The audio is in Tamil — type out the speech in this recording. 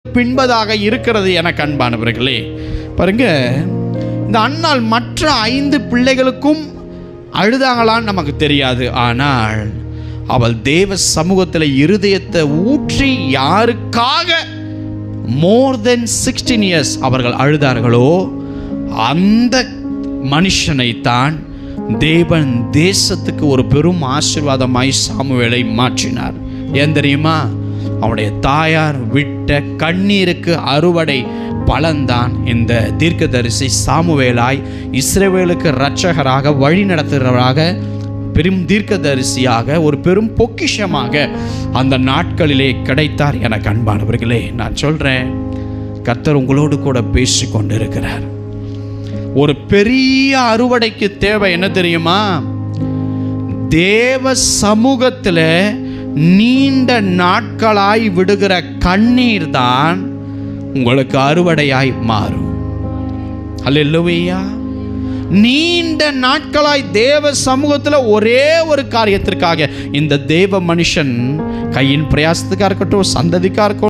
பின்பதாக இருக்கிறது எனக்கு அன்பானவர்களே. பாருங்க, இந்த அன்னாள் மற்ற 5 பிள்ளைகளுக்கும் அழுதாங்களான்னு நமக்கு தெரியாது. ஆனால் அவள் தேவ சமூகத்தில் இருதயத்தை ஊற்றி யாருக்காக more than 16 years அவர்கள் அழுதார்களோ அந்த மனுஷனைத்தான் தேவன் தேசத்துக்கு ஒரு பெரும் ஆசீர்வாதமாய் சாமுவேலை மாற்றினார். ஏன் தெரியுமா? அவனுடைய தாயார் விட்ட கண்ணீருக்கு அறுவடை பலன்தான் இந்த தீர்க்கதரிசி சாமுவேலாய் இஸ்ரவேலுக்கு இரட்சகராக வழி நடத்துகிறவராக பெரும் தீர்க்கதரிசியாக ஒரு பெரும் பொக்கிஷமாக அந்த நாட்களிலே கிடைத்தார். எனக்கு அன்பானவர்களே, நான் சொல்றேன், கர்த்தர் உங்களோடு கூட பேசி கொண்டிருக்கிறார். ஒரு பெரிய அறுவடைக்கு தேவை என்ன தெரியுமா? தேவ சமூகத்தில் நீண்ட நாட்களாய் விடுகிற கண்ணீர் தான் உங்களுக்கு அறுவடையாய் மாறும். அல்லேலூயா. நீண்ட நாட்களாய் தேவ சமூகத்தில் ஒரே ஒரு காரியத்திற்காக இந்த தேவ மனுஷன் கையின் பிரயாசத்துக்காக இருக்கட்டும், சந்ததிக்காக இருக்கட்டும்,